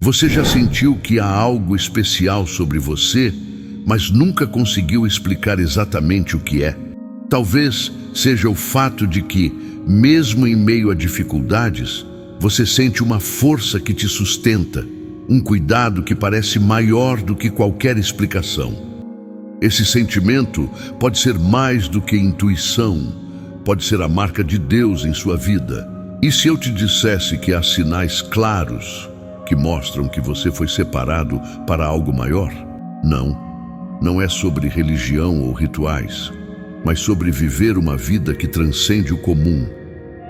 Você já sentiu que há algo especial sobre você, mas nunca conseguiu explicar exatamente o que é? Talvez seja o fato de que, mesmo em meio a dificuldades, você sente uma força que te sustenta, um cuidado que parece maior do que qualquer explicação. Esse sentimento pode ser mais do que intuição, pode ser a marca de Deus em sua vida. E se eu te dissesse que há sinais claros que mostram que você foi separado para algo maior? Não é sobre religião ou rituais, mas sobre viver uma vida que transcende o comum.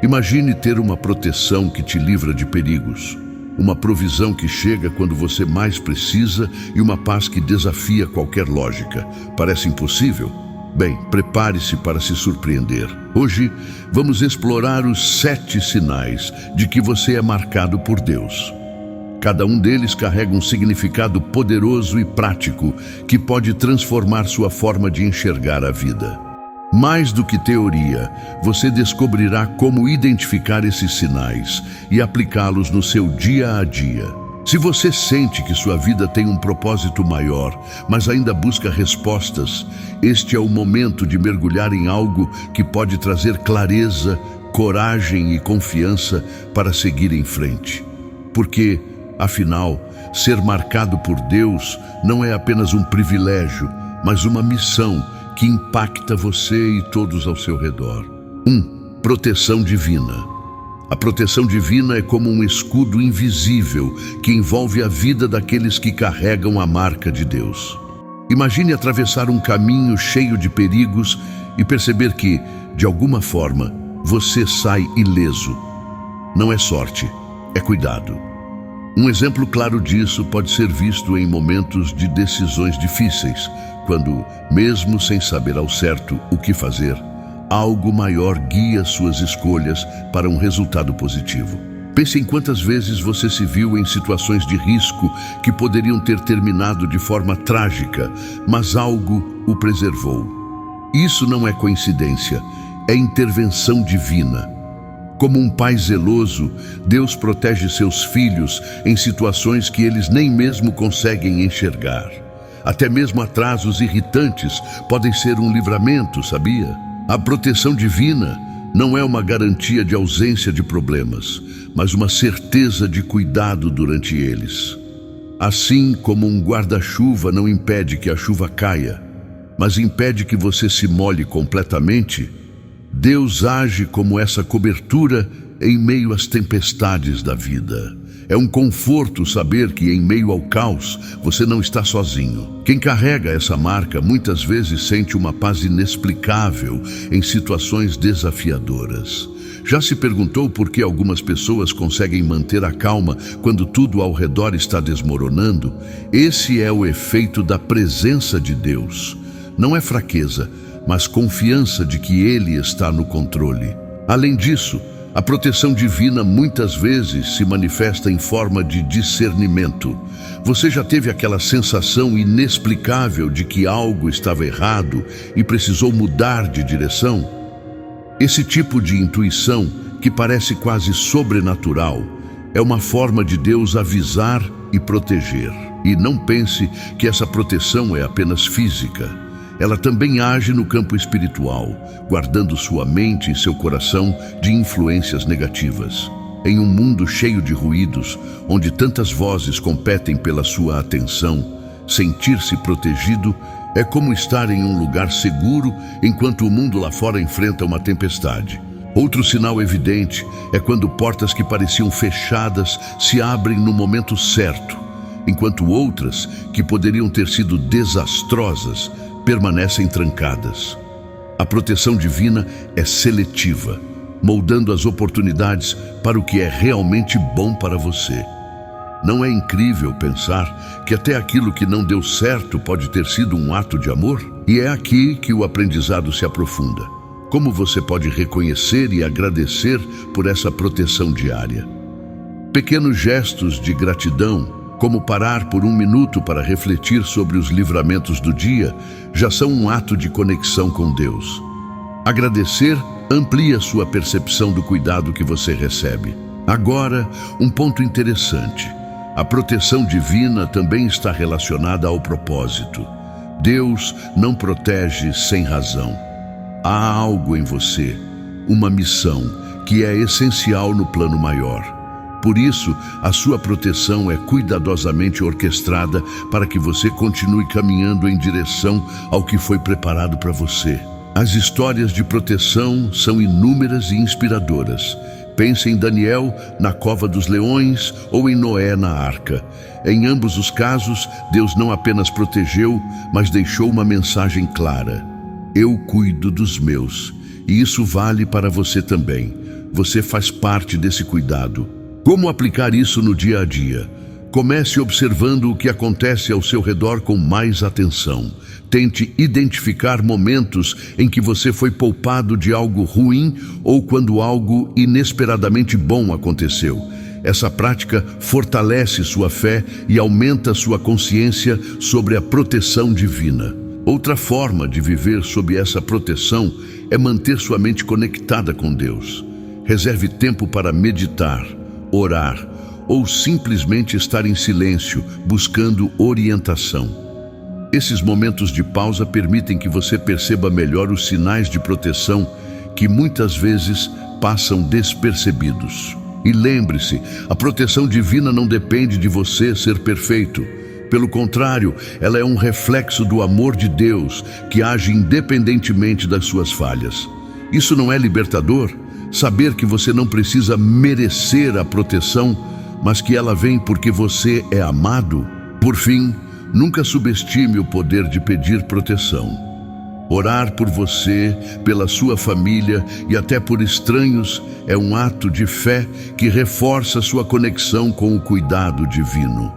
Imagine ter uma proteção que te livra de perigos, uma provisão que chega quando você mais precisa e uma paz que desafia qualquer lógica. Parece impossível? Bem, prepare-se para se surpreender. Hoje, vamos explorar os 7 sinais de que você é marcado por Deus. Cada um deles carrega um significado poderoso e prático que pode transformar sua forma de enxergar a vida. Mais do que teoria, você descobrirá como identificar esses sinais e aplicá-los no seu dia a dia. Se você sente que sua vida tem um propósito maior, mas ainda busca respostas, este é o momento de mergulhar em algo que pode trazer clareza, coragem e confiança para seguir em frente. Porque, afinal, ser marcado por Deus não é apenas um privilégio, mas uma missão que impacta você e todos ao seu redor. 1. Proteção divina. A proteção divina é como um escudo invisível que envolve a vida daqueles que carregam a marca de Deus. Imagine atravessar um caminho cheio de perigos e perceber que, de alguma forma, você sai ileso. Não é sorte, é cuidado. Um exemplo claro disso pode ser visto em momentos de decisões difíceis, quando, mesmo sem saber ao certo o que fazer, algo maior guia suas escolhas para um resultado positivo. Pense em quantas vezes você se viu em situações de risco que poderiam ter terminado de forma trágica, mas algo o preservou. Isso não é coincidência, é intervenção divina. Como um pai zeloso, Deus protege seus filhos em situações que eles nem mesmo conseguem enxergar. Até mesmo atrasos irritantes podem ser um livramento, sabia? A proteção divina não é uma garantia de ausência de problemas, mas uma certeza de cuidado durante eles. Assim como um guarda-chuva não impede que a chuva caia, mas impede que você se molhe completamente, Deus age como essa cobertura em meio às tempestades da vida. É um conforto saber que em meio ao caos você não está sozinho. Quem carrega essa marca muitas vezes sente uma paz inexplicável em situações desafiadoras. Já se perguntou por que algumas pessoas conseguem manter a calma quando tudo ao redor está desmoronando? Esse é o efeito da presença de Deus. Não é fraqueza, mas confiança de que Ele está no controle. Além disso, a proteção divina muitas vezes se manifesta em forma de discernimento. Você já teve aquela sensação inexplicável de que algo estava errado e precisou mudar de direção? Esse tipo de intuição, que parece quase sobrenatural, é uma forma de Deus avisar e proteger. E não pense que essa proteção é apenas física. Ela também age no campo espiritual, guardando sua mente e seu coração de influências negativas. Em um mundo cheio de ruídos, onde tantas vozes competem pela sua atenção, sentir-se protegido é como estar em um lugar seguro enquanto o mundo lá fora enfrenta uma tempestade. Outro sinal evidente é quando portas que pareciam fechadas se abrem no momento certo, enquanto outras, que poderiam ter sido desastrosas, permanecem trancadas. A proteção divina é seletiva, moldando as oportunidades para o que é realmente bom para você. Não é incrível pensar que até aquilo que não deu certo pode ter sido um ato de amor? E é aqui que o aprendizado se aprofunda. Como você pode reconhecer e agradecer por essa proteção diária? Pequenos gestos de gratidão, como parar por um minuto para refletir sobre os livramentos do dia, já são um ato de conexão com Deus. Agradecer amplia sua percepção do cuidado que você recebe. Agora, um ponto interessante. A proteção divina também está relacionada ao propósito. Deus não protege sem razão. Há algo em você, uma missão, que é essencial no plano maior. Por isso, a sua proteção é cuidadosamente orquestrada para que você continue caminhando em direção ao que foi preparado para você. As histórias de proteção são inúmeras e inspiradoras. Pense em Daniel na cova dos leões ou em Noé na arca. Em ambos os casos, Deus não apenas protegeu, mas deixou uma mensagem clara: eu cuido dos meus. E isso vale para você também. Você faz parte desse cuidado. Como aplicar isso no dia a dia? Comece observando o que acontece ao seu redor com mais atenção. Tente identificar momentos em que você foi poupado de algo ruim ou quando algo inesperadamente bom aconteceu. Essa prática fortalece sua fé e aumenta sua consciência sobre a proteção divina. Outra forma de viver sob essa proteção é manter sua mente conectada com Deus. Reserve tempo para meditar, orar ou simplesmente estar em silêncio, buscando orientação. Esses momentos de pausa permitem que você perceba melhor os sinais de proteção que muitas vezes passam despercebidos. E lembre-se, a proteção divina não depende de você ser perfeito. Pelo contrário, ela é um reflexo do amor de Deus que age independentemente das suas falhas. Isso não é libertador? Saber que você não precisa merecer a proteção, mas que ela vem porque você é amado? Por fim, nunca subestime o poder de pedir proteção. Orar por você, pela sua família e até por estranhos é um ato de fé que reforça sua conexão com o cuidado divino.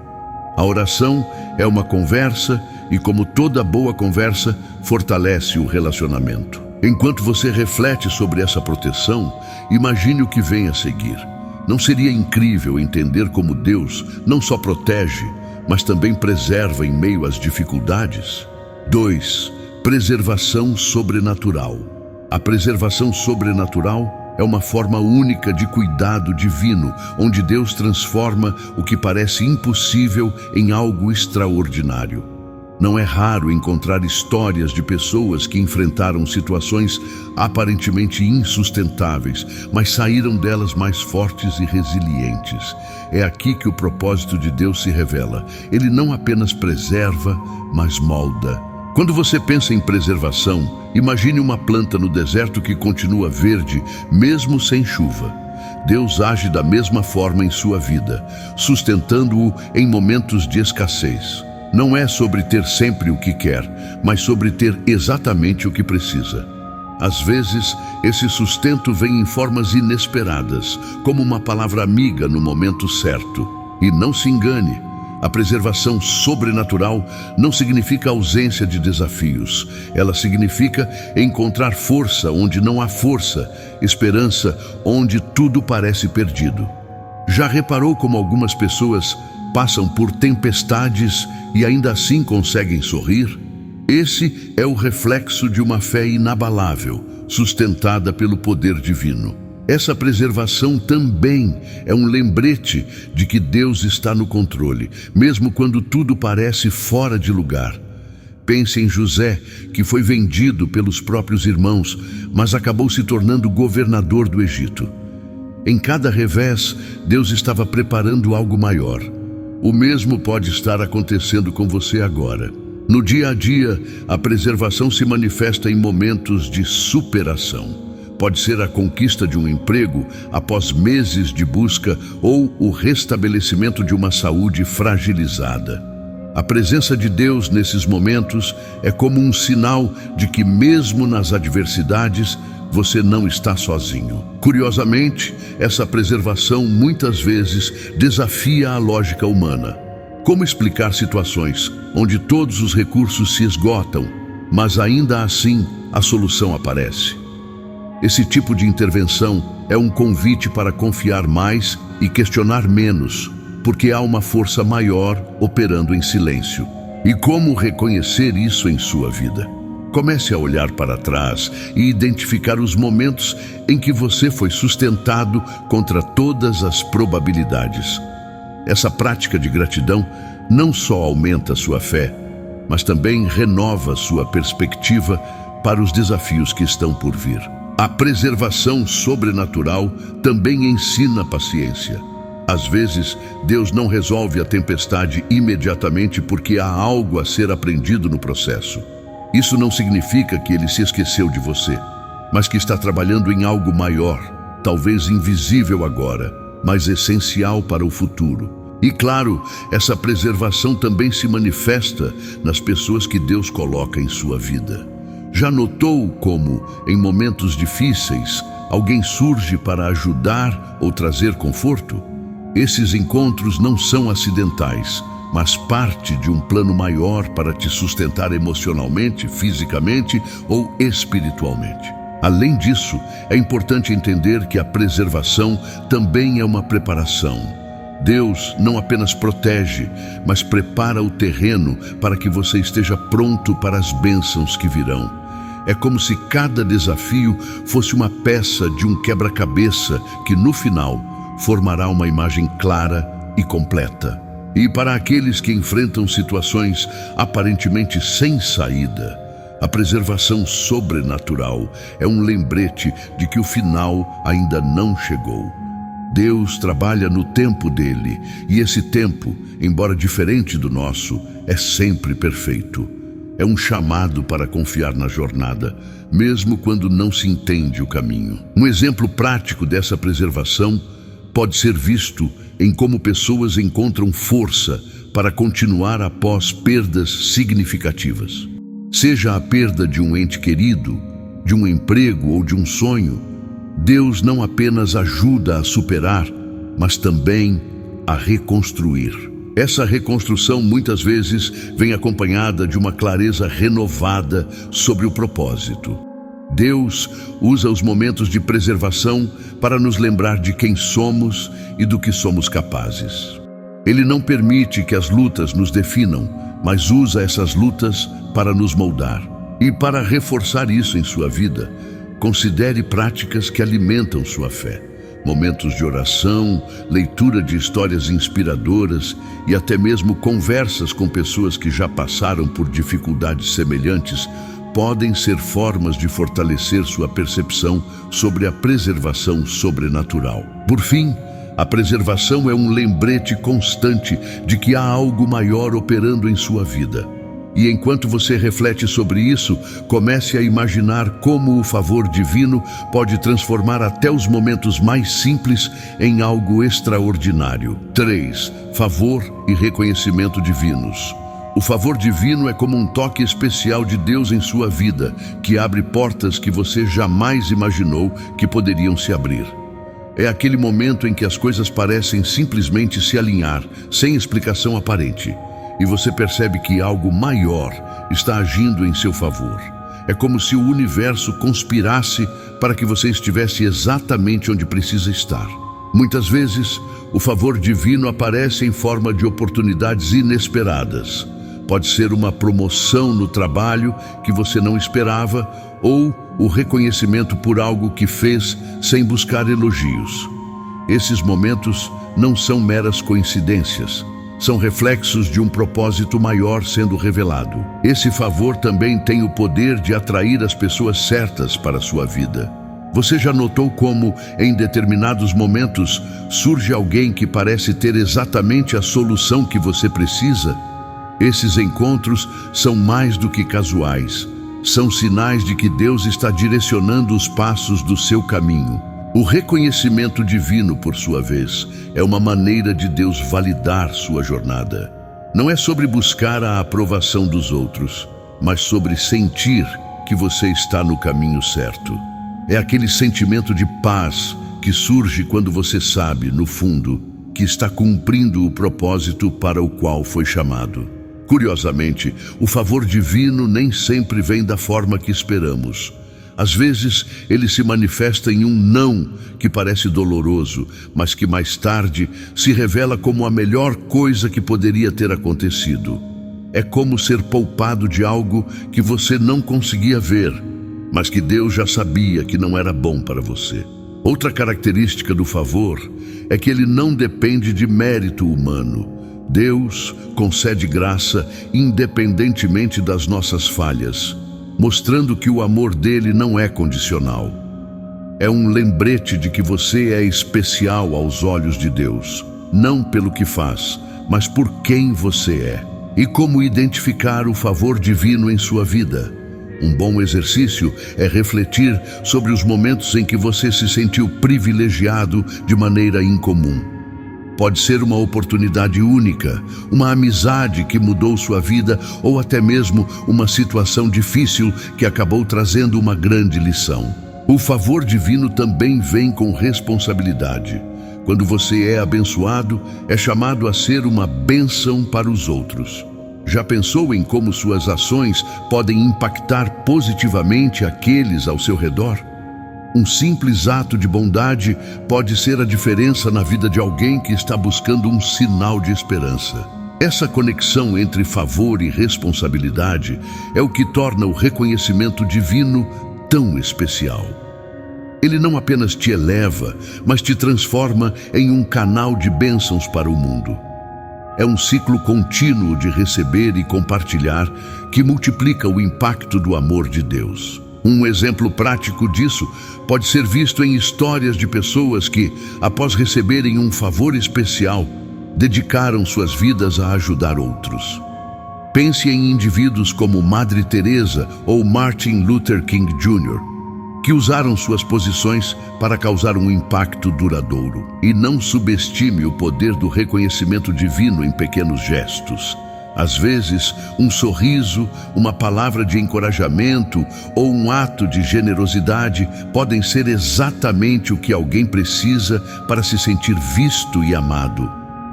A oração é uma conversa e, como toda boa conversa, fortalece o relacionamento. Enquanto você reflete sobre essa proteção, imagine o que vem a seguir. Não seria incrível entender como Deus não só protege, mas também preserva em meio às dificuldades? 2. Preservação sobrenatural. A preservação sobrenatural é uma forma única de cuidado divino, onde Deus transforma o que parece impossível em algo extraordinário. Não é raro encontrar histórias de pessoas que enfrentaram situações aparentemente insustentáveis, mas saíram delas mais fortes e resilientes. É aqui que o propósito de Deus se revela. Ele não apenas preserva, mas molda. Quando você pensa em preservação, imagine uma planta no deserto que continua verde, mesmo sem chuva. Deus age da mesma forma em sua vida, sustentando-o em momentos de escassez. Não é sobre ter sempre o que quer, mas sobre ter exatamente o que precisa. Às vezes, esse sustento vem em formas inesperadas, como uma palavra amiga no momento certo. E não se engane, a preservação sobrenatural não significa ausência de desafios. Ela significa encontrar força onde não há força, esperança onde tudo parece perdido. Já reparou como algumas pessoas passam por tempestades e ainda assim conseguem sorrir? Esse é o reflexo de uma fé inabalável, sustentada pelo poder divino. Essa preservação também é um lembrete de que Deus está no controle, mesmo quando tudo parece fora de lugar. Pense em José, que foi vendido pelos próprios irmãos, mas acabou se tornando governador do Egito. Em cada revés, Deus estava preparando algo maior. O mesmo pode estar acontecendo com você agora. No dia a dia, a preservação se manifesta em momentos de superação. Pode ser a conquista de um emprego após meses de busca ou o restabelecimento de uma saúde fragilizada. A presença de Deus nesses momentos é como um sinal de que, mesmo nas adversidades, você não está sozinho. Curiosamente, essa preservação muitas vezes desafia a lógica humana. Como explicar situações onde todos os recursos se esgotam, mas ainda assim a solução aparece? Esse tipo de intervenção é um convite para confiar mais e questionar menos, porque há uma força maior operando em silêncio. E como reconhecer isso em sua vida? Comece a olhar para trás e identificar os momentos em que você foi sustentado contra todas as probabilidades. Essa prática de gratidão não só aumenta sua fé, mas também renova sua perspectiva para os desafios que estão por vir. A preservação sobrenatural também ensina paciência. Às vezes, Deus não resolve a tempestade imediatamente porque há algo a ser aprendido no processo. Isso não significa que Ele se esqueceu de você, mas que está trabalhando em algo maior, talvez invisível agora, mas essencial para o futuro. E claro, essa preservação também se manifesta nas pessoas que Deus coloca em sua vida. Já notou como, em momentos difíceis, alguém surge para ajudar ou trazer conforto? Esses encontros não são acidentais, mas parte de um plano maior para te sustentar emocionalmente, fisicamente ou espiritualmente. Além disso, é importante entender que a preservação também é uma preparação. Deus não apenas protege, mas prepara o terreno para que você esteja pronto para as bênçãos que virão. É como se cada desafio fosse uma peça de um quebra-cabeça que, no final, formará uma imagem clara e completa. E para aqueles que enfrentam situações aparentemente sem saída, a preservação sobrenatural é um lembrete de que o final ainda não chegou. Deus trabalha no tempo dele, e esse tempo, embora diferente do nosso, é sempre perfeito. É um chamado para confiar na jornada, mesmo quando não se entende o caminho. Um exemplo prático dessa preservação pode ser visto em como pessoas encontram força para continuar após perdas significativas. Seja a perda de um ente querido, de um emprego ou de um sonho, Deus não apenas ajuda a superar, mas também a reconstruir. Essa reconstrução muitas vezes vem acompanhada de uma clareza renovada sobre o propósito. Deus usa os momentos de preservação para nos lembrar de quem somos e do que somos capazes. Ele não permite que as lutas nos definam, mas usa essas lutas para nos moldar. E para reforçar isso em sua vida, considere práticas que alimentam sua fé. Momentos de oração, leitura de histórias inspiradoras e até mesmo conversas com pessoas que já passaram por dificuldades semelhantes podem ser formas de fortalecer sua percepção sobre a preservação sobrenatural. Por fim, a preservação é um lembrete constante de que há algo maior operando em sua vida. E enquanto você reflete sobre isso, comece a imaginar como o favor divino pode transformar até os momentos mais simples em algo extraordinário. 3. Favor e reconhecimento divinos. O favor divino é como um toque especial de Deus em sua vida, que abre portas que você jamais imaginou que poderiam se abrir. É aquele momento em que as coisas parecem simplesmente se alinhar, sem explicação aparente. E você percebe que algo maior está agindo em seu favor. É como se o universo conspirasse para que você estivesse exatamente onde precisa estar. Muitas vezes, o favor divino aparece em forma de oportunidades inesperadas. Pode ser uma promoção no trabalho que você não esperava ou o reconhecimento por algo que fez sem buscar elogios. Esses momentos não são meras coincidências. São reflexos de um propósito maior sendo revelado. Esse favor também tem o poder de atrair as pessoas certas para a sua vida. Você já notou como, em determinados momentos, surge alguém que parece ter exatamente a solução que você precisa? Esses encontros são mais do que casuais. São sinais de que Deus está direcionando os passos do seu caminho. O reconhecimento divino, por sua vez, é uma maneira de Deus validar sua jornada. Não é sobre buscar a aprovação dos outros, mas sobre sentir que você está no caminho certo. É aquele sentimento de paz que surge quando você sabe, no fundo, que está cumprindo o propósito para o qual foi chamado. Curiosamente, o favor divino nem sempre vem da forma que esperamos. Às vezes, ele se manifesta em um não que parece doloroso, mas que mais tarde se revela como a melhor coisa que poderia ter acontecido. É como ser poupado de algo que você não conseguia ver, mas que Deus já sabia que não era bom para você. Outra característica do favor é que ele não depende de mérito humano. Deus concede graça independentemente das nossas falhas, mostrando que o amor dele não é condicional. É um lembrete de que você é especial aos olhos de Deus, não pelo que faz, mas por quem você é. E como identificar o favor divino em sua vida? Um bom exercício é refletir sobre os momentos em que você se sentiu privilegiado de maneira incomum. Pode ser uma oportunidade única, uma amizade que mudou sua vida ou até mesmo uma situação difícil que acabou trazendo uma grande lição. O favor divino também vem com responsabilidade. Quando você é abençoado, é chamado a ser uma bênção para os outros. Já pensou em como suas ações podem impactar positivamente aqueles ao seu redor? Um simples ato de bondade pode ser a diferença na vida de alguém que está buscando um sinal de esperança. Essa conexão entre favor e responsabilidade é o que torna o reconhecimento divino tão especial. Ele não apenas te eleva, mas te transforma em um canal de bênçãos para o mundo. É um ciclo contínuo de receber e compartilhar que multiplica o impacto do amor de Deus. Um exemplo prático disso pode ser visto em histórias de pessoas que, após receberem um favor especial, dedicaram suas vidas a ajudar outros. Pense em indivíduos como Madre Teresa ou Martin Luther King Jr., que usaram suas posições para causar um impacto duradouro. E não subestime o poder do reconhecimento divino em pequenos gestos. Às vezes, um sorriso, uma palavra de encorajamento ou um ato de generosidade podem ser exatamente o que alguém precisa para se sentir visto e amado.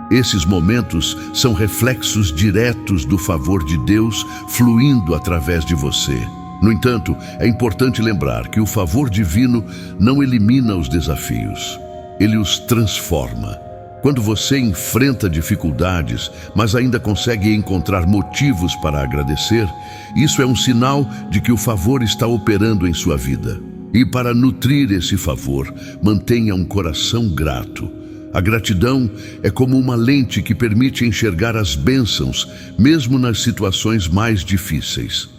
Esses momentos são reflexos diretos do favor de Deus fluindo através de você. No entanto, é importante lembrar que o favor divino não elimina os desafios, ele os transforma. Quando você enfrenta dificuldades, mas ainda consegue encontrar motivos para agradecer, isso é um sinal de que o favor está operando em sua vida. E para nutrir esse favor, mantenha um coração grato. A gratidão é como uma lente que permite enxergar as bênçãos, mesmo nas situações mais difíceis.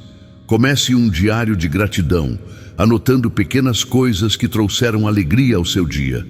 Comece um diário de gratidão, anotando pequenas coisas que trouxeram alegria ao seu dia.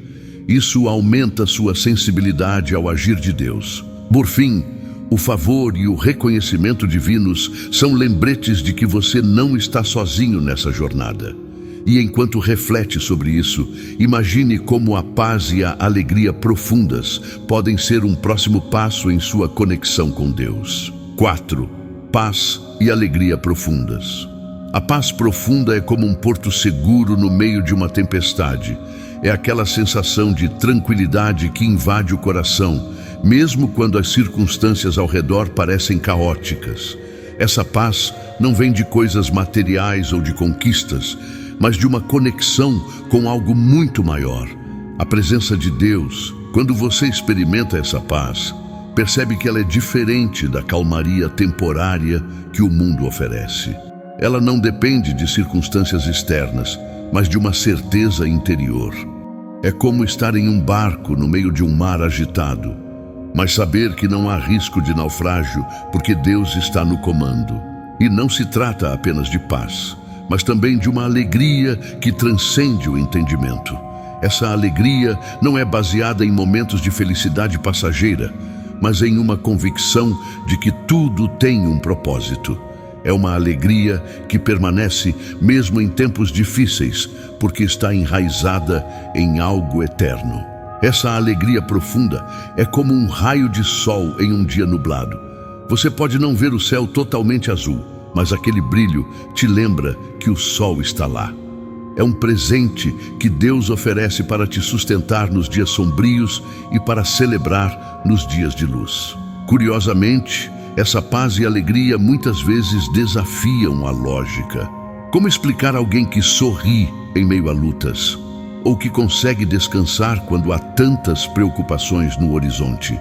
Isso aumenta sua sensibilidade ao agir de Deus. Por fim, o favor e o reconhecimento divinos são lembretes de que você não está sozinho nessa jornada. E enquanto reflete sobre isso, imagine como a paz e a alegria profundas podem ser um próximo passo em sua conexão com Deus. 4. Paz e alegria profundas. A paz profunda é como um porto seguro no meio de uma tempestade. É aquela sensação de tranquilidade que invade o coração, mesmo quando as circunstâncias ao redor parecem caóticas. Essa paz não vem de coisas materiais ou de conquistas, mas de uma conexão com algo muito maior, a presença de Deus. Quando você experimenta essa paz, percebe que ela é diferente da calmaria temporária que o mundo oferece. Ela não depende de circunstâncias externas, mas de uma certeza interior. É como estar em um barco no meio de um mar agitado, mas saber que não há risco de naufrágio porque Deus está no comando. E não se trata apenas de paz, mas também de uma alegria que transcende o entendimento. Essa alegria não é baseada em momentos de felicidade passageira, mas em uma convicção de que tudo tem um propósito. É uma alegria que permanece mesmo em tempos difíceis, porque está enraizada em algo eterno. Essa alegria profunda é como um raio de sol em um dia nublado. Você pode não ver o céu totalmente azul, mas aquele brilho te lembra que o sol está lá. É um presente que Deus oferece para te sustentar nos dias sombrios e para celebrar nos dias de luz. Curiosamente, essa paz e alegria muitas vezes desafiam a lógica. Como explicar alguém que sorri em meio a lutas? Ou que consegue descansar quando há tantas preocupações no horizonte?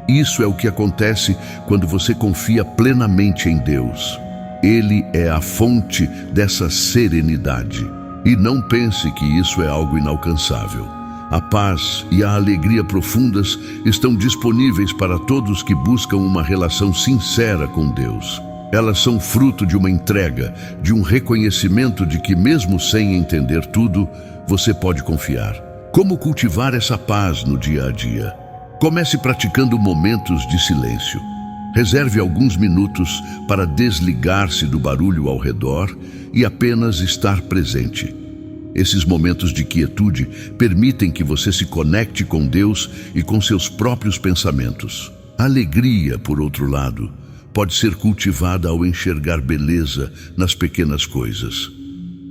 Isso é o que acontece quando você confia plenamente em Deus. Ele é a fonte dessa serenidade. E não pense que isso é algo inalcançável. A paz e a alegria profundas estão disponíveis para todos que buscam uma relação sincera com Deus. Elas são fruto de uma entrega, de um reconhecimento de que, mesmo sem entender tudo, você pode confiar. Como cultivar essa paz no dia a dia? Comece praticando momentos de silêncio. Reserve alguns minutos para desligar-se do barulho ao redor e apenas estar presente. Esses momentos de quietude permitem que você se conecte com Deus e com seus próprios pensamentos. A alegria, por outro lado, pode ser cultivada ao enxergar beleza nas pequenas coisas.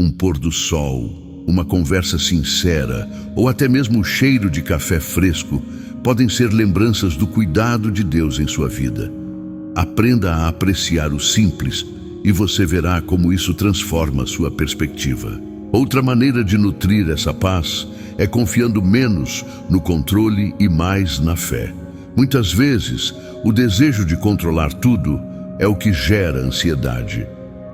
Um pôr do sol, uma conversa sincera ou até mesmo o cheiro de café fresco podem ser lembranças do cuidado de Deus em sua vida. Aprenda a apreciar o simples e você verá como isso transforma sua perspectiva. Outra maneira de nutrir essa paz é confiando menos no controle e mais na fé. Muitas vezes, o desejo de controlar tudo é o que gera ansiedade.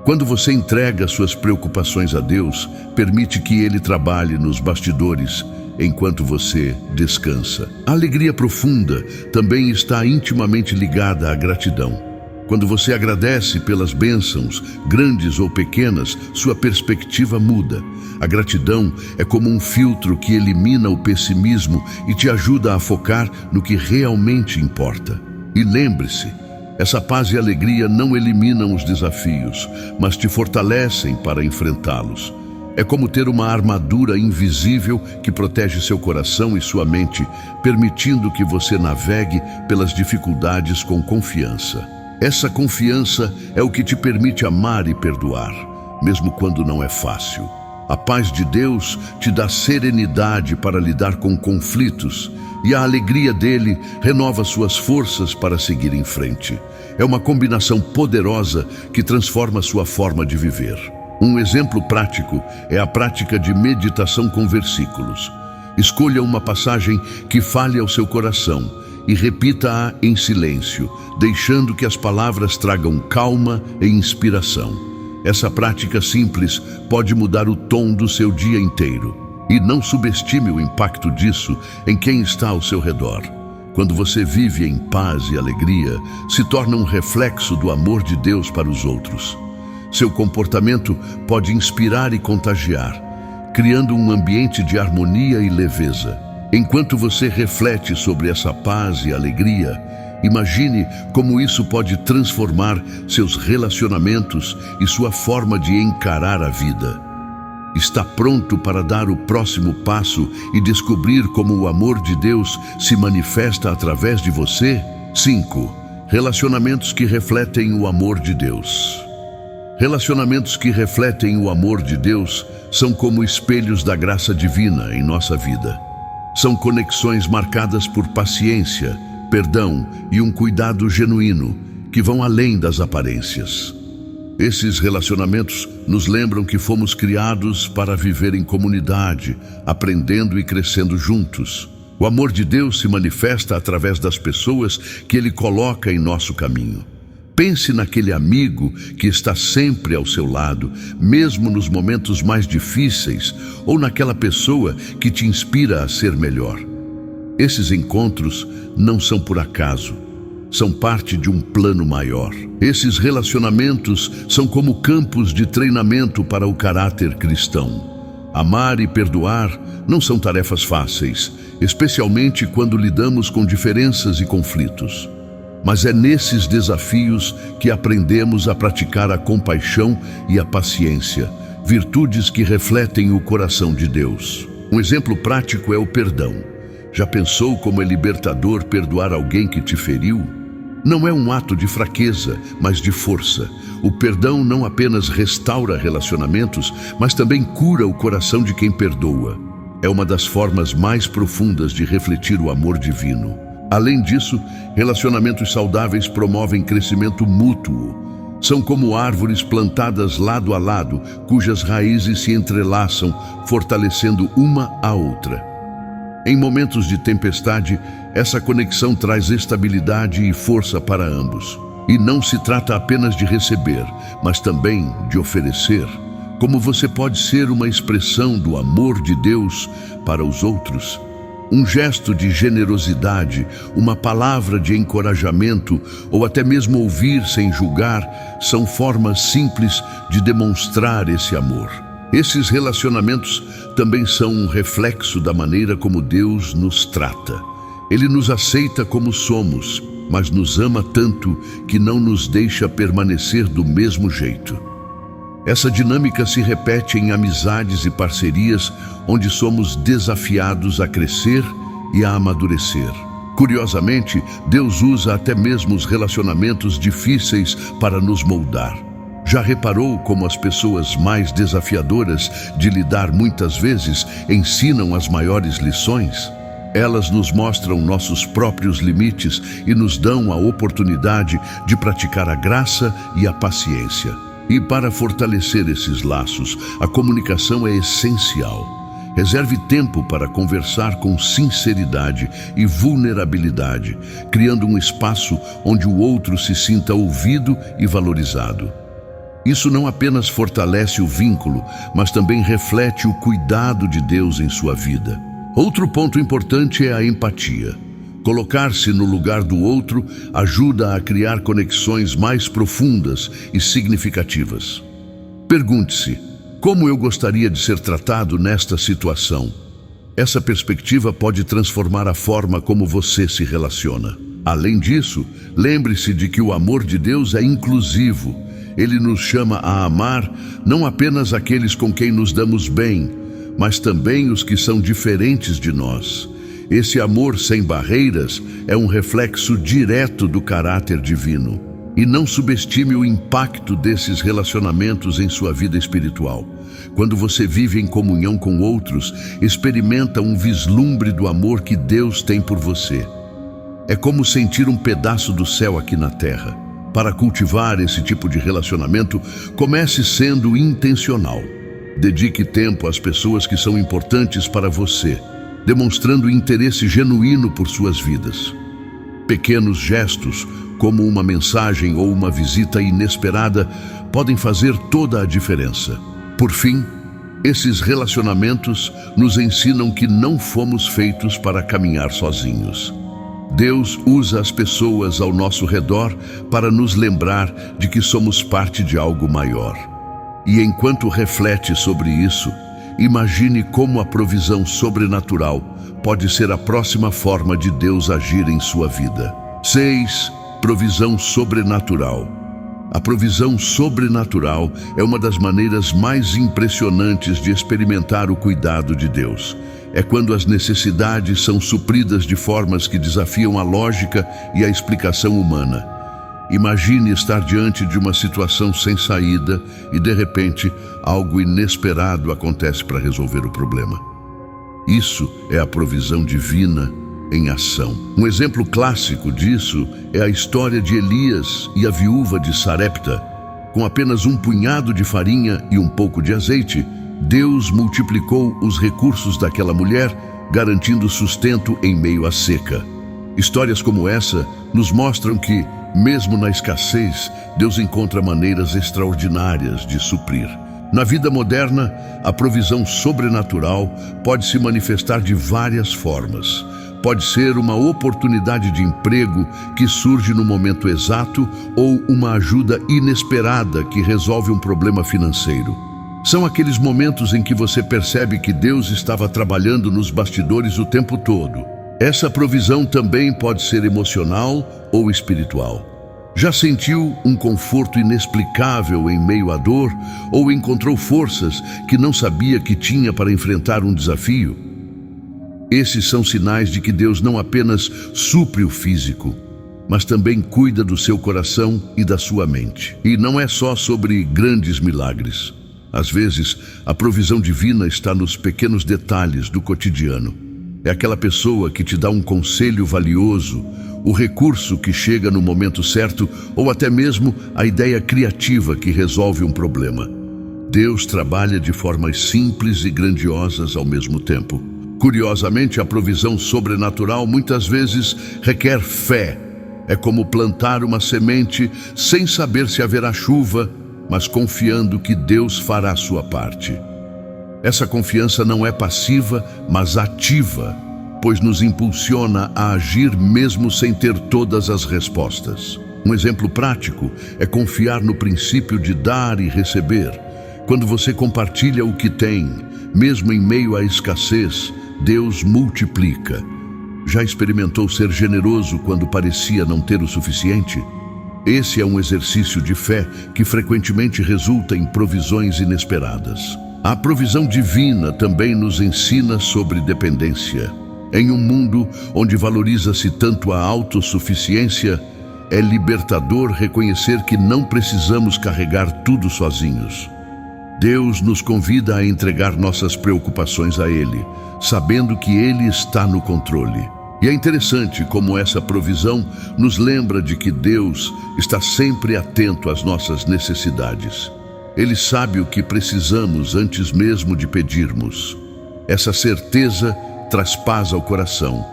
Quando você entrega suas preocupações a Deus, permite que Ele trabalhe nos bastidores enquanto você descansa. A alegria profunda também está intimamente ligada à gratidão. Quando você agradece pelas bênçãos, grandes ou pequenas, sua perspectiva muda. A gratidão é como um filtro que elimina o pessimismo e te ajuda a focar no que realmente importa. E lembre-se, essa paz e alegria não eliminam os desafios, mas te fortalecem para enfrentá-los. É como ter uma armadura invisível que protege seu coração e sua mente, permitindo que você navegue pelas dificuldades com confiança. Essa confiança é o que te permite amar e perdoar, mesmo quando não é fácil. A paz de Deus te dá serenidade para lidar com conflitos e a alegria dele renova suas forças para seguir em frente. É uma combinação poderosa que transforma sua forma de viver. Um exemplo prático é a prática de meditação com versículos. Escolha uma passagem que fale ao seu coração e repita-a em silêncio, deixando que as palavras tragam calma e inspiração. Essa prática simples pode mudar o tom do seu dia inteiro. E não subestime o impacto disso em quem está ao seu redor. Quando você vive em paz e alegria, se torna um reflexo do amor de Deus para os outros. Seu comportamento pode inspirar e contagiar, criando um ambiente de harmonia e leveza. Enquanto você reflete sobre essa paz e alegria, imagine como isso pode transformar seus relacionamentos e sua forma de encarar a vida. Está pronto para dar o próximo passo e descobrir como o amor de Deus se manifesta através de você? 5. Relacionamentos que refletem o amor de Deus. Relacionamentos que refletem o amor de Deus são como espelhos da graça divina em nossa vida. São conexões marcadas por paciência, perdão e um cuidado genuíno que vão além das aparências. Esses relacionamentos nos lembram que fomos criados para viver em comunidade, aprendendo e crescendo juntos. O amor de Deus se manifesta através das pessoas que Ele coloca em nosso caminho. Pense naquele amigo que está sempre ao seu lado, mesmo nos momentos mais difíceis, ou naquela pessoa que te inspira a ser melhor. Esses encontros não são por acaso, são parte de um plano maior. Esses relacionamentos são como campos de treinamento para o caráter cristão. Amar e perdoar não são tarefas fáceis, especialmente quando lidamos com diferenças e conflitos. Mas é nesses desafios que aprendemos a praticar a compaixão e a paciência, virtudes que refletem o coração de Deus. Um exemplo prático é o perdão. Já pensou como é libertador perdoar alguém que te feriu? Não é um ato de fraqueza, mas de força. O perdão não apenas restaura relacionamentos, mas também cura o coração de quem perdoa. É uma das formas mais profundas de refletir o amor divino. Além disso, relacionamentos saudáveis promovem crescimento mútuo. São como árvores plantadas lado a lado, cujas raízes se entrelaçam, fortalecendo uma a outra. Em momentos de tempestade, essa conexão traz estabilidade e força para ambos. E não se trata apenas de receber, mas também de oferecer. como você pode ser uma expressão do amor de Deus para os outros. Um gesto de generosidade, uma palavra de encorajamento ou até mesmo ouvir sem julgar são formas simples de demonstrar esse amor. Esses relacionamentos também são um reflexo da maneira como Deus nos trata. Ele nos aceita como somos, mas nos ama tanto que não nos deixa permanecer do mesmo jeito. Essa dinâmica se repete em amizades e parcerias onde somos desafiados a crescer e a amadurecer. Curiosamente, Deus usa até mesmo os relacionamentos difíceis para nos moldar. Já reparou como as pessoas mais desafiadoras de lidar muitas vezes ensinam as maiores lições? Elas nos mostram nossos próprios limites e nos dão a oportunidade de praticar a graça e a paciência. E para fortalecer esses laços, a comunicação é essencial. Reserve tempo para conversar com sinceridade e vulnerabilidade, criando um espaço onde o outro se sinta ouvido e valorizado. Isso não apenas fortalece o vínculo, mas também reflete o cuidado de Deus em sua vida. Outro ponto importante é a empatia. Colocar-se no lugar do outro ajuda a criar conexões mais profundas e significativas. Pergunte-se: como eu gostaria de ser tratado nesta situação? Essa perspectiva pode transformar a forma como você se relaciona. Além disso, lembre-se de que o amor de Deus é inclusivo. Ele nos chama a amar não apenas aqueles com quem nos damos bem, mas também os que são diferentes de nós. Esse amor sem barreiras é um reflexo direto do caráter divino. E não subestime o impacto desses relacionamentos em sua vida espiritual. Quando você vive em comunhão com outros, experimenta um vislumbre do amor que Deus tem por você. É como sentir um pedaço do céu aqui na terra. Para cultivar esse tipo de relacionamento, comece sendo intencional. Dedique tempo às pessoas que são importantes para você, demonstrando interesse genuíno por suas vidas. Pequenos gestos, como uma mensagem ou uma visita inesperada, podem fazer toda a diferença. Por fim, esses relacionamentos nos ensinam que não fomos feitos para caminhar sozinhos. Deus usa as pessoas ao nosso redor para nos lembrar de que somos parte de algo maior. E enquanto reflete sobre isso, imagine como a provisão sobrenatural pode ser a próxima forma de Deus agir em sua vida. 6. Provisão sobrenatural. A provisão sobrenatural é uma das maneiras mais impressionantes de experimentar o cuidado de Deus. É quando as necessidades são supridas de formas que desafiam a lógica e a explicação humana. Imagine estar diante de uma situação sem saída e, de repente, algo inesperado acontece para resolver o problema. Isso é a provisão divina em ação. Um exemplo clássico disso é a história de Elias e a viúva de Sarepta. Com apenas um punhado de farinha e um pouco de azeite, Deus multiplicou os recursos daquela mulher, garantindo sustento em meio à seca. Histórias como essa nos mostram que, mesmo na escassez, Deus encontra maneiras extraordinárias de suprir. Na vida moderna, a provisão sobrenatural pode se manifestar de várias formas. Pode ser uma oportunidade de emprego que surge no momento exato ou uma ajuda inesperada que resolve um problema financeiro. São aqueles momentos em que você percebe que Deus estava trabalhando nos bastidores o tempo todo. Essa provisão também pode ser emocional ou espiritual. Já sentiu um conforto inexplicável em meio à dor ou encontrou forças que não sabia que tinha para enfrentar um desafio? Esses são sinais de que Deus não apenas supre o físico, mas também cuida do seu coração e da sua mente. E não é só sobre grandes milagres. Às vezes, a provisão divina está nos pequenos detalhes do cotidiano. É aquela pessoa que te dá um conselho valioso, o recurso que chega no momento certo ou até mesmo a ideia criativa que resolve um problema. Deus trabalha de formas simples e grandiosas ao mesmo tempo. Curiosamente, a provisão sobrenatural muitas vezes requer fé. É como plantar uma semente sem saber se haverá chuva mas confiando que Deus fará a sua parte. Essa confiança não é passiva, mas ativa, pois nos impulsiona a agir mesmo sem ter todas as respostas. Um exemplo prático é confiar no princípio de dar e receber. Quando você compartilha o que tem, mesmo em meio à escassez, Deus multiplica. Já experimentou ser generoso quando parecia não ter o suficiente? Esse é um exercício de fé que frequentemente resulta em provisões inesperadas. A provisão divina também nos ensina sobre dependência. Em um mundo onde valoriza-se tanto a autossuficiência, é libertador reconhecer que não precisamos carregar tudo sozinhos. Deus nos convida a entregar nossas preocupações a Ele, sabendo que Ele está no controle. E é interessante como essa provisão nos lembra de que Deus está sempre atento às nossas necessidades. Ele sabe o que precisamos antes mesmo de pedirmos. Essa certeza traz paz ao coração,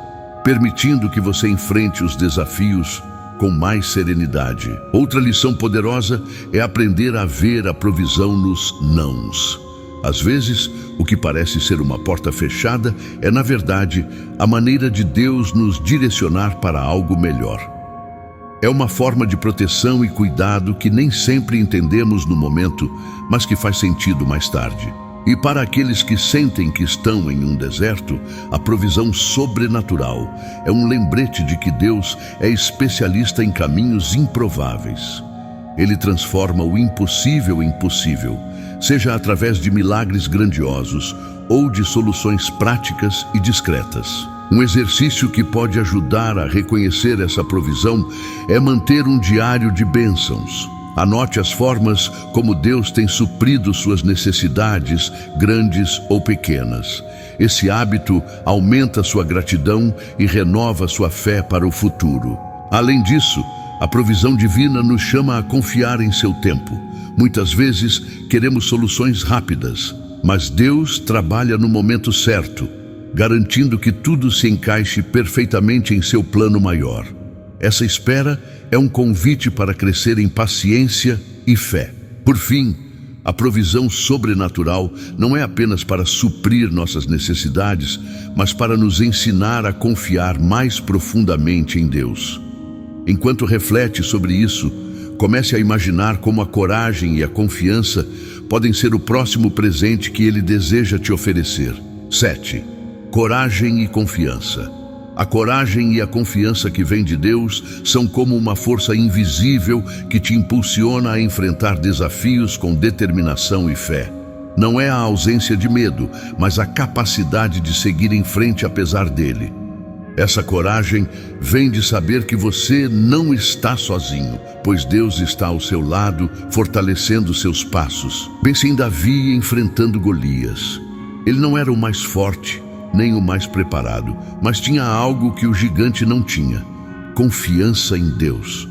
permitindo que você enfrente os desafios com mais serenidade. Outra lição poderosa é aprender a ver a provisão nos nãos. Às vezes, o que parece ser uma porta fechada é, na verdade, a maneira de Deus nos direcionar para algo melhor. É uma forma de proteção e cuidado que nem sempre entendemos no momento, mas que faz sentido mais tarde. E para aqueles que sentem que estão em um deserto, a provisão sobrenatural é um lembrete de que Deus é especialista em caminhos improváveis. Ele transforma o impossível em possível, seja através de milagres grandiosos ou de soluções práticas e discretas. Um exercício que pode ajudar a reconhecer essa provisão é manter um diário de bênçãos. Anote as formas como Deus tem suprido suas necessidades, grandes ou pequenas. Esse hábito aumenta sua gratidão e renova sua fé para o futuro. Além disso, a provisão divina nos chama a confiar em seu tempo. Muitas vezes queremos soluções rápidas, mas Deus trabalha no momento certo, garantindo que tudo se encaixe perfeitamente em seu plano maior. Essa espera é um convite para crescer em paciência e fé. Por fim, a provisão sobrenatural não é apenas para suprir nossas necessidades, mas para nos ensinar a confiar mais profundamente em Deus. Enquanto reflete sobre isso, comece a imaginar como a coragem e a confiança podem ser o próximo presente que Ele deseja te oferecer. 7. Coragem e confiança. A coragem e a confiança que vem de Deus são como uma força invisível que te impulsiona a enfrentar desafios com determinação e fé. Não é a ausência de medo, mas a capacidade de seguir em frente apesar dele. Essa coragem vem de saber que você não está sozinho, pois Deus está ao seu lado, fortalecendo seus passos. Pense em Davi enfrentando Golias. Ele não era o mais forte, nem o mais preparado, mas tinha algo que o gigante não tinha: confiança em Deus.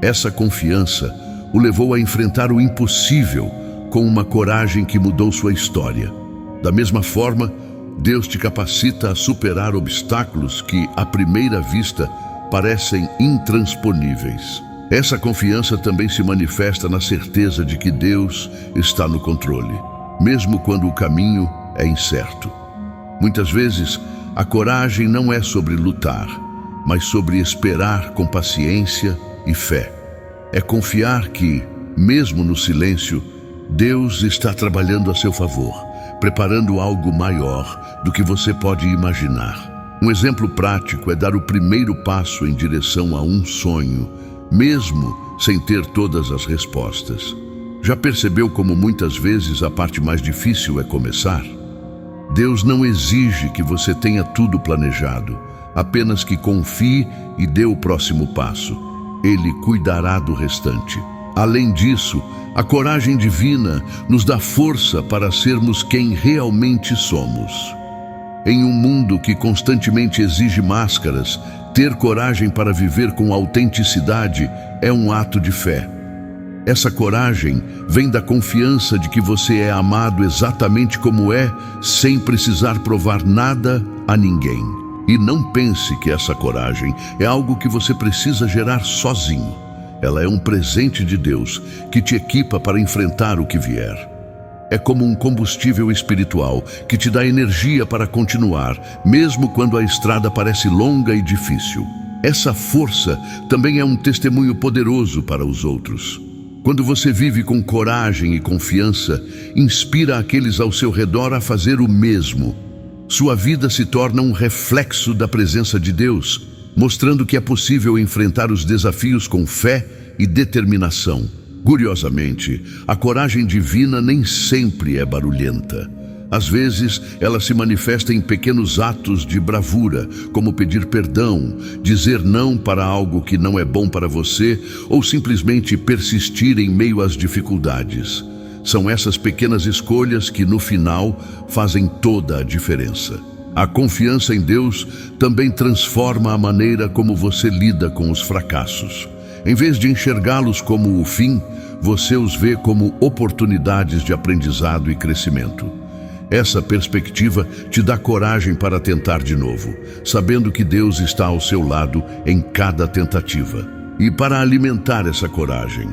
Essa confiança o levou a enfrentar o impossível com uma coragem que mudou sua história. Da mesma forma, Deus te capacita a superar obstáculos que, à primeira vista, parecem intransponíveis. Essa confiança também se manifesta na certeza de que Deus está no controle, mesmo quando o caminho é incerto. Muitas vezes, a coragem não é sobre lutar, mas sobre esperar com paciência e fé. É confiar que, mesmo no silêncio, Deus está trabalhando a seu favor, preparando algo maior do que você pode imaginar. Um exemplo prático é dar o primeiro passo em direção a um sonho, mesmo sem ter todas as respostas. Já percebeu como muitas vezes a parte mais difícil é começar? Deus não exige que você tenha tudo planejado, apenas que confie e dê o próximo passo. Ele cuidará do restante. Além disso, a coragem divina nos dá força para sermos quem realmente somos. Em um mundo que constantemente exige máscaras, ter coragem para viver com autenticidade é um ato de fé. Essa coragem vem da confiança de que você é amado exatamente como é, sem precisar provar nada a ninguém. E não pense que essa coragem é algo que você precisa gerar sozinho. Ela é um presente de Deus que te equipa para enfrentar o que vier. É como um combustível espiritual que te dá energia para continuar, mesmo quando a estrada parece longa e difícil. Essa força também é um testemunho poderoso para os outros. Quando você vive com coragem e confiança, inspira aqueles ao seu redor a fazer o mesmo. Sua vida se torna um reflexo da presença de Deus, mostrando que é possível enfrentar os desafios com fé e determinação. Curiosamente, a coragem divina nem sempre é barulhenta. Às vezes, ela se manifesta em pequenos atos de bravura, como pedir perdão, dizer não para algo que não é bom para você ou simplesmente persistir em meio às dificuldades. São essas pequenas escolhas que, no final, fazem toda a diferença. A confiança em Deus também transforma a maneira como você lida com os fracassos. Em vez de enxergá-los como o fim, você os vê como oportunidades de aprendizado e crescimento. Essa perspectiva te dá coragem para tentar de novo, sabendo que Deus está ao seu lado em cada tentativa. E para alimentar essa coragem,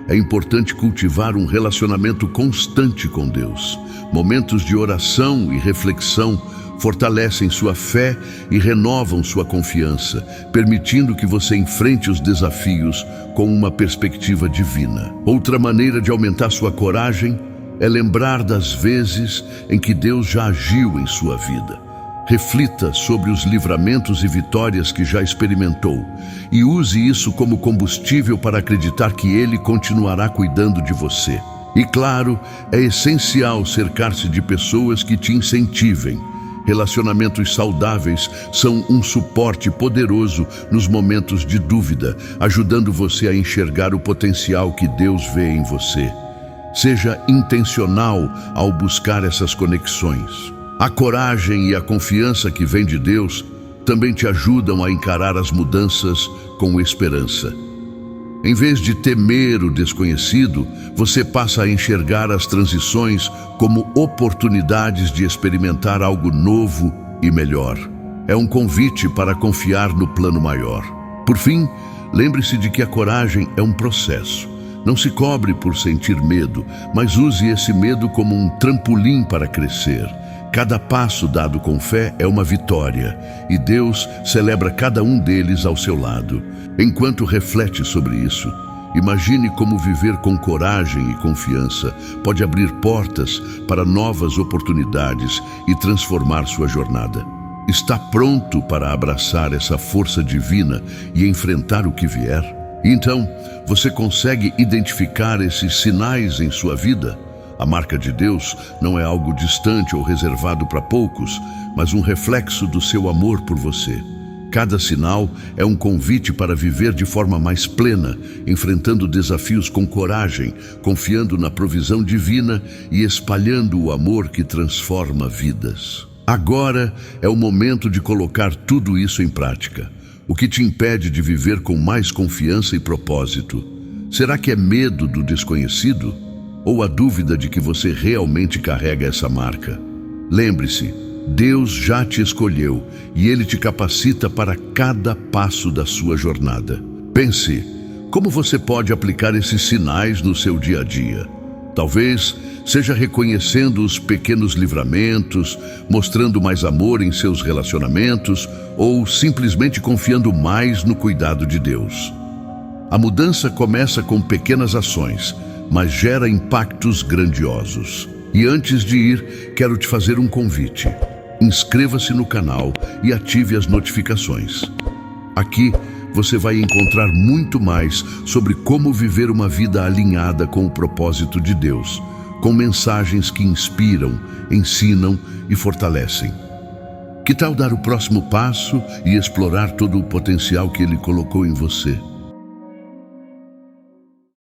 é importante cultivar um relacionamento constante com Deus. Momentos de oração e reflexão fortalecem sua fé e renovam sua confiança, permitindo que você enfrente os desafios com uma perspectiva divina. Outra maneira de aumentar sua coragem é lembrar das vezes em que Deus já agiu em sua vida. Reflita sobre os livramentos e vitórias que já experimentou e use isso como combustível para acreditar que Ele continuará cuidando de você. E claro, é essencial cercar-se de pessoas que te incentivem. Relacionamentos saudáveis são um suporte poderoso nos momentos de dúvida, ajudando você a enxergar o potencial que Deus vê em você. Seja intencional ao buscar essas conexões. A coragem e a confiança que vem de Deus também te ajudam a encarar as mudanças com esperança. Em vez de temer o desconhecido, você passa a enxergar as transições como oportunidades de experimentar algo novo e melhor. É um convite para confiar no plano maior. Por fim, lembre-se de que a coragem é um processo. Não se cobre por sentir medo, mas use esse medo como um trampolim para crescer. Cada passo dado com fé é uma vitória, e Deus celebra cada um deles ao seu lado. Enquanto reflete sobre isso, imagine como viver com coragem e confiança pode abrir portas para novas oportunidades e transformar sua jornada. Está pronto para abraçar essa força divina e enfrentar o que vier? Então, você consegue identificar esses sinais em sua vida? A marca de Deus não é algo distante ou reservado para poucos, mas um reflexo do seu amor por você. Cada sinal é um convite para viver de forma mais plena, enfrentando desafios com coragem, confiando na provisão divina e espalhando o amor que transforma vidas. Agora é o momento de colocar tudo isso em prática. O que te impede de viver com mais confiança e propósito? Será que é medo do desconhecido? Ou a dúvida de que você realmente carrega essa marca? Lembre-se, Deus já te escolheu e Ele te capacita para cada passo da sua jornada. Pense, como você pode aplicar esses sinais no seu dia a dia? Talvez seja reconhecendo os pequenos livramentos, mostrando mais amor em seus relacionamentos ou simplesmente confiando mais no cuidado de Deus. A mudança começa com pequenas ações, mas gera impactos grandiosos. E antes de ir, quero te fazer um convite. Inscreva-se no canal e ative as notificações. Aqui você vai encontrar muito mais sobre como viver uma vida alinhada com o propósito de Deus, com mensagens que inspiram, ensinam e fortalecem. Que tal dar o próximo passo e explorar todo o potencial que Ele colocou em você?